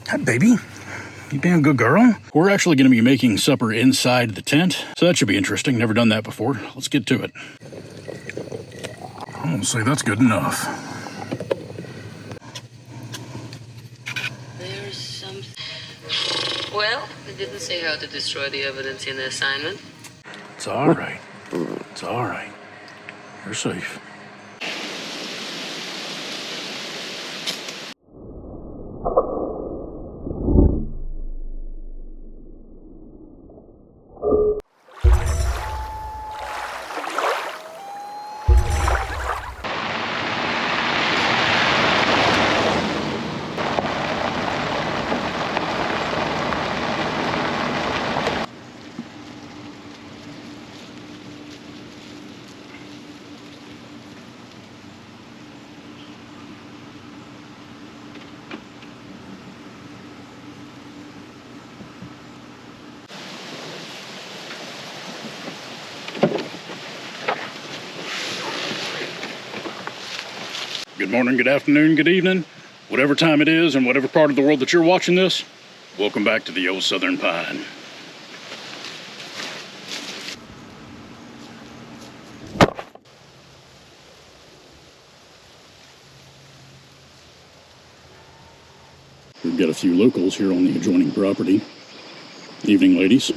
Hi, baby. You being a good girl? We're actually going to be making supper inside the tent, so that should be interesting. Never done that before. Let's get to it. I'm going to say that's good enough. There's something. Well, it didn't say how to destroy the evidence in the assignment. It's all right. It's all right. You're safe. Good morning, good afternoon, good evening, whatever time it is and whatever part of the world that you're watching this, welcome back to the old Southern Pine. We've got a few locals here on the adjoining property. Evening, ladies.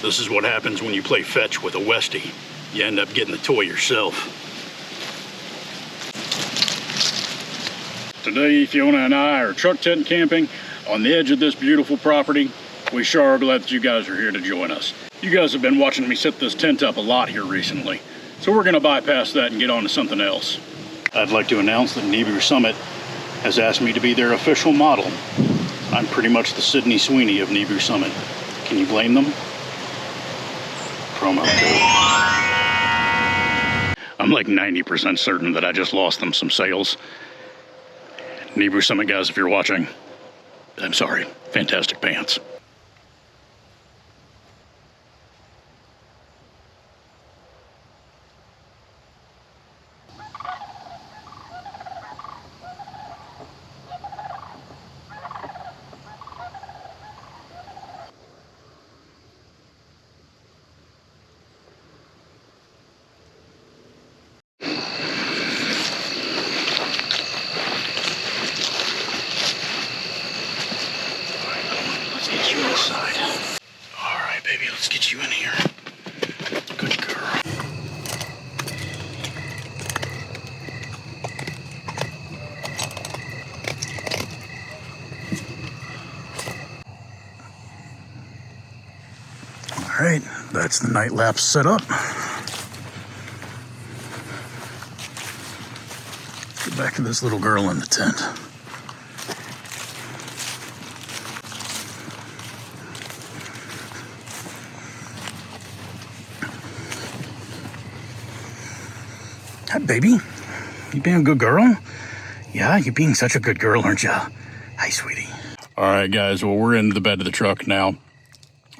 This is what happens when you play fetch with a Westie. You end up getting the toy yourself. Today, Fiona and I are truck tent camping on the edge of this beautiful property. We sure are glad that you guys are here to join us. You guys have been watching me set this tent up a lot here recently, so we're gonna bypass that and get on to something else. I'd like to announce that Nebu Summit has asked me to be their official model. I'm pretty much the Sydney Sweeney of Nebu Summit. Can you blame them? Promo code. I'm like 90% certain that I just lost them some sales. Nebu Summit guys, if you're watching, I'm sorry. Fantastic pants. Let's get you in here. Good girl. All right, that's the night lapse set up. Let's get back to this little girl in the tent. Hi, baby. You being a good girl? Yeah, you're being such a good girl, aren't you? Hi, sweetie. All right, guys. Well, we're in the bed of the truck now.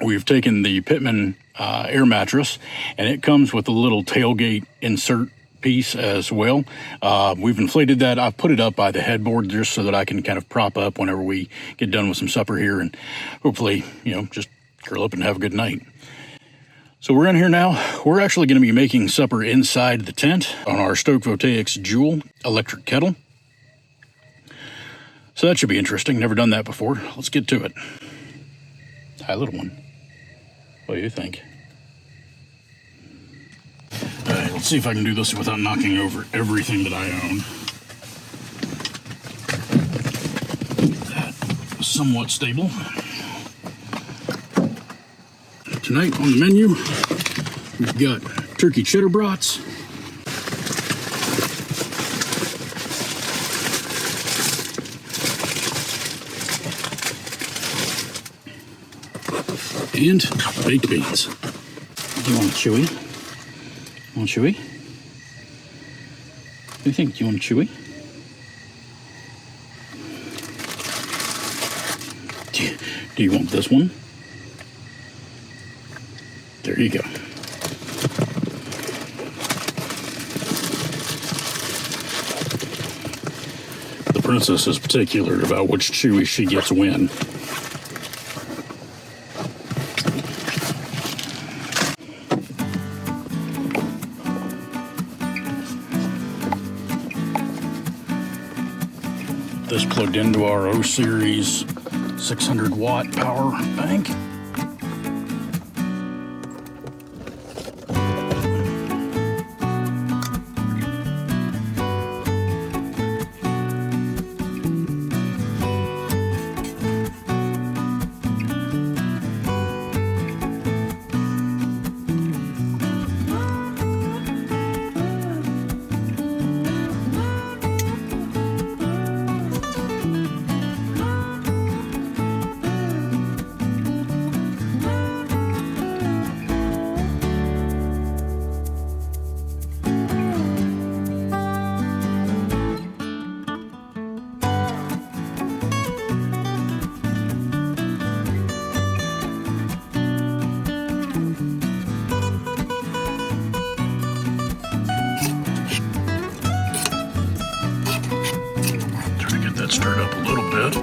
We've taken the Pittman air mattress, and it comes with a little tailgate insert piece as well. We've inflated that. I've put it up by the headboard just so that I can kind of prop up whenever we get done with some supper here and hopefully, just curl up and have a good night. So we're in here now. We're actually going to be making supper inside the tent on our Stoke Voltaics Joule electric kettle. So that should be interesting. Never done that before. Let's get to it. Hi, little one. What do you think? All right, let's see if I can do this without knocking over everything that I own. That is somewhat stable. Tonight on the menu, we've got turkey cheddar brats. And baked beans. Do you want chewy? Want chewy? What do you think? Do you want chewy? Do you want this one? There you go. The princess is particular about which chewy she gets when. This plugged into our Oseriz 600 watt power bank. Stirred up a little bit.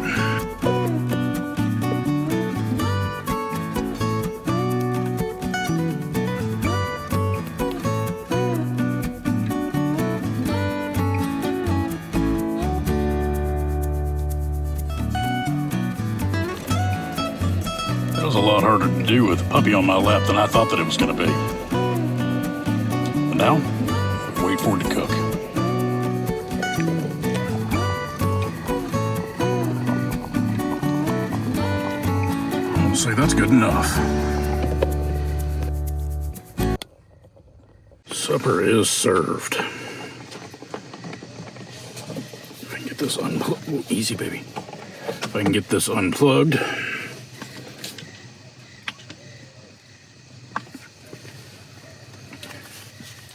That was a lot harder to do with a puppy on my lap than I thought that it was going to be. But now, wait for it to cook. Say that's good enough. Supper is served. If I can get this unplugged, oh, easy baby. If I can get this unplugged. I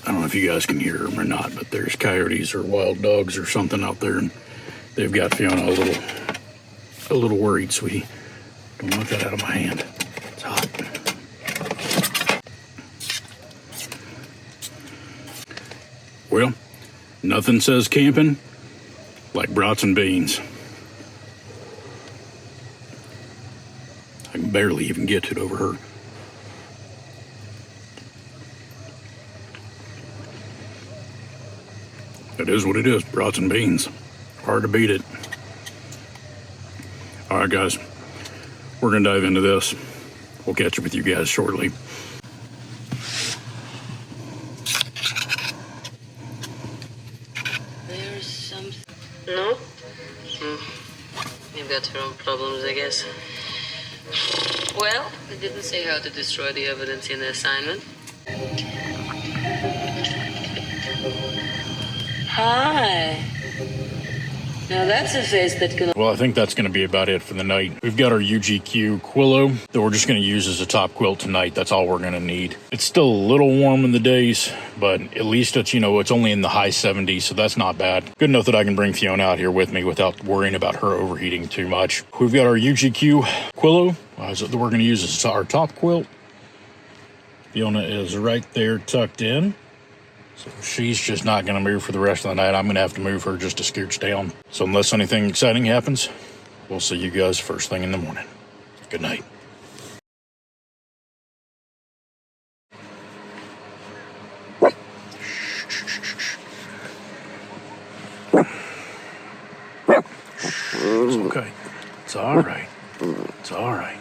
don't know if you guys can hear them or not, but there's coyotes or wild dogs or something out there, and they've got Fiona a little worried, sweetie. Don't knock that out of my hand. It's hot. Well, nothing says camping like brats and beans. I can barely even get to it over her. It is what it is, brats and beans. Hard to beat it. All right, guys. We're going to dive into this. We'll catch up with you guys shortly. There's something. No? You've got your own problems, I guess. Well, they didn't say how to destroy the evidence in the assignment. Hi. Now that's a face that can... Well, I think that's going to be about it for the night. We've got our UGQ Quillow that we're just going to use as a top quilt tonight. That's all we're going to need. It's still a little warm in the days, but at least it's, it's only in the high 70s, so that's not bad. Good enough that I can bring Fiona out here with me without worrying about her overheating too much. We've got our UGQ Quillow that we're going to use as our top quilt. Fiona is right there tucked in. So she's just not going to move for the rest of the night. I'm going to have to move her just to scooch down. So unless anything exciting happens, we'll see you guys first thing in the morning. Good night. It's okay. It's all right. It's all right.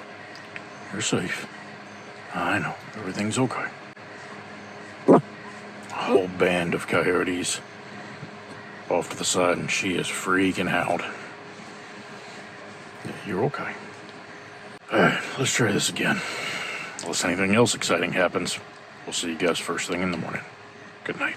You're safe. I know. Everything's okay. A whole band of coyotes off to the side, and she is freaking out. Yeah, you're okay. All right, let's try this again. Unless anything else exciting happens. We'll see you guys first thing in the morning. Good night.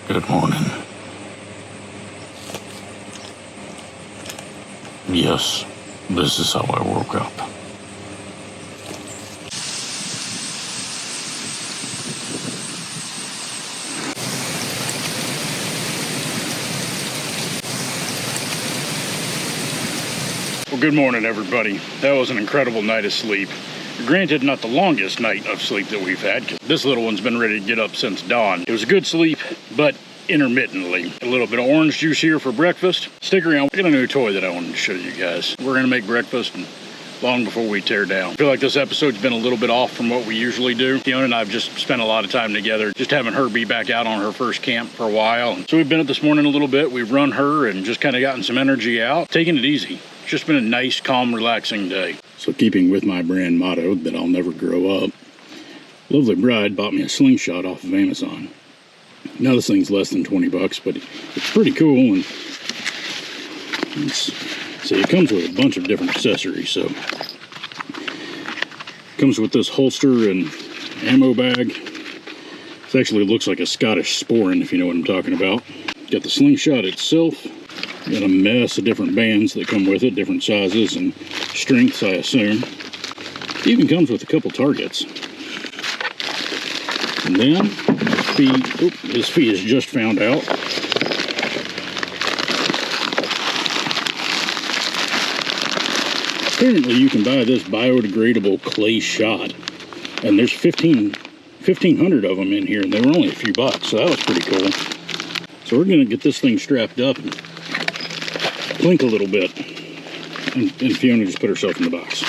Good morning. Yes, this is how I woke up. Well, good morning, everybody. That was an incredible night of sleep. Granted, not the longest night of sleep that we've had, because this little one's been ready to get up since dawn. It was a good sleep, but intermittently. A little bit of orange juice here for breakfast. Stick around. I got a new toy that I wanted to show you guys. We're going to make breakfast long before we tear down. I feel like this episode's been a little bit off from what we usually do. Fiona and I have just spent a lot of time together, just having her be back out on her first camp for a while. And so we've been at this morning a little bit. We've run her and just kind of gotten some energy out, taking it easy. It's just been a nice, calm, relaxing day. So keeping with my brand motto that I'll never grow up, lovely bride bought me a slingshot off of Amazon. Now this thing's less than 20 bucks, but it's pretty cool. And so it comes with a bunch of different accessories. So it comes with this holster and ammo bag. This actually looks like a Scottish sporran, if you know what I'm talking about. Got the slingshot itself. Got a mess of different bands that come with it, different sizes and strengths, I assume. It even comes with a couple targets. And then, this fee is just found out. Apparently you can buy this biodegradable clay shot. And there's 1,500 of them in here, and they were only a few bucks, so that was pretty cool. So we're gonna get this thing strapped up and blink a little bit, and Fiona just put herself in the box.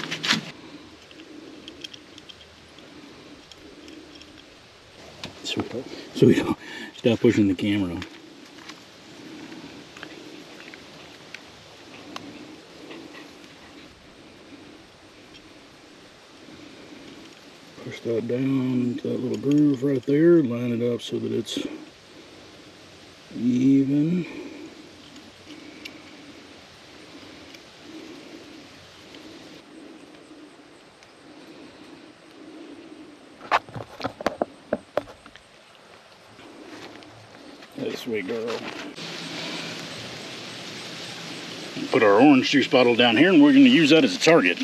Sweetheart, stop pushing the camera. Push that down into that little groove right there, line it up so that it's even. Sweet girl. Put our orange juice bottle down here, and we're going to use that as a target.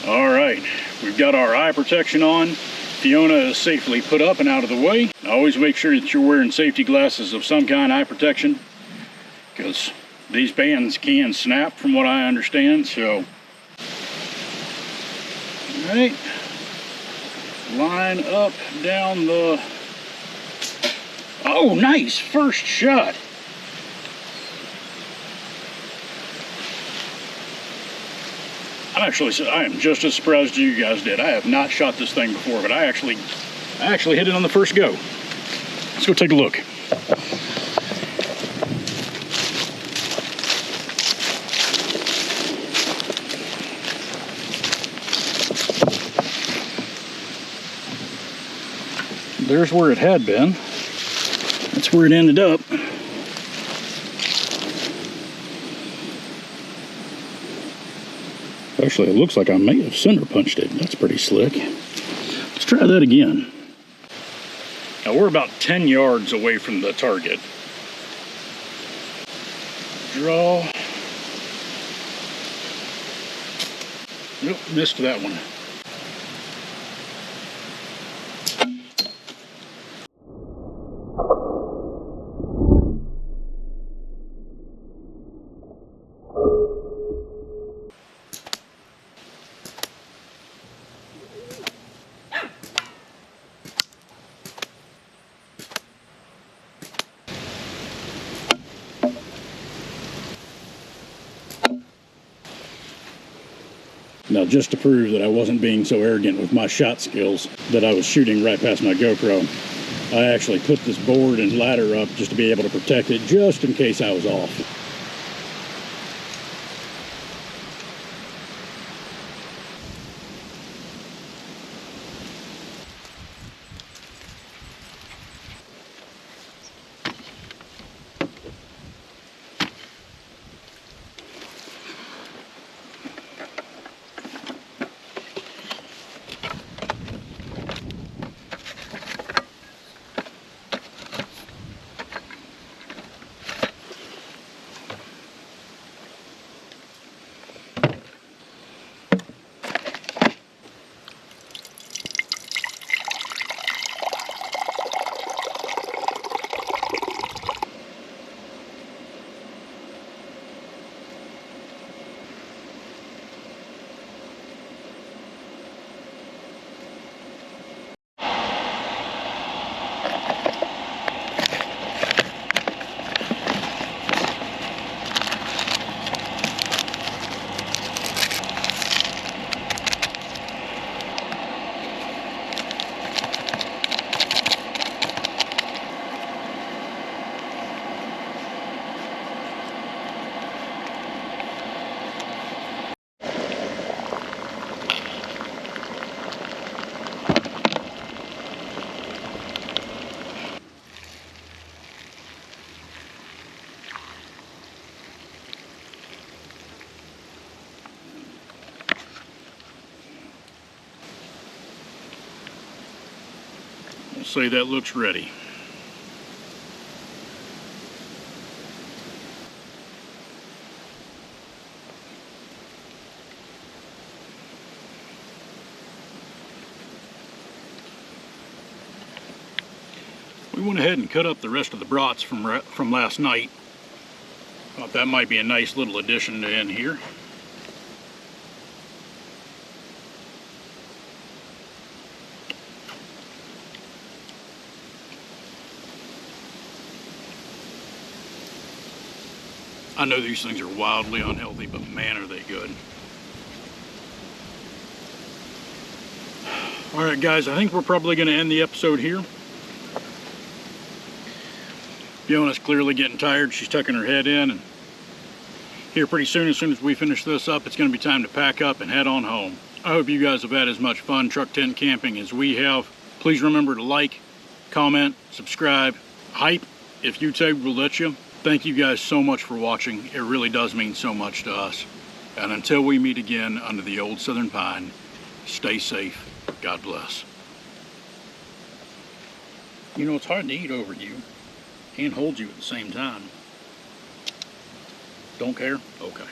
All right, we've got our eye protection on. Fiona is safely put up and out of the way. Always make sure that you're wearing safety glasses of some kind, eye protection, because these bands can snap from what I understand. So, all right. Line up down the... Oh, nice! First shot! I am just as surprised as you guys did. I have not shot this thing before, but I actually hit it on the first go. Let's go take a look. there's where it had been. That's where it ended up. Actually, it looks like I may have center punched it. That's pretty slick. Let's try that again. Now we're about 10 yards away from the target. Draw. Nope, missed that one. Now, just to prove that I wasn't being so arrogant with my shot skills that I was shooting right past my GoPro, I actually put this board and ladder up just to be able to protect it just in case I was off. Say that looks ready. We went ahead and cut up the rest of the brats from last night. Thought that might be a nice little addition to in here. I know these things are wildly unhealthy, but man, are they good. All right, guys, I think we're probably going to end the episode here. Fiona's clearly getting tired. She's tucking her head in, and here pretty soon as we finish this up, it's going to be time to pack up and head on home. I hope you guys have had as much fun truck tent camping as we have. Please remember to like, comment, subscribe, hype if YouTube will let you. Thank you guys so much for watching. It really does mean so much to us. And until we meet again under the old southern pine, stay safe. God bless. You know, it's hard to eat over you and hold you at the same time. Don't care? Okay.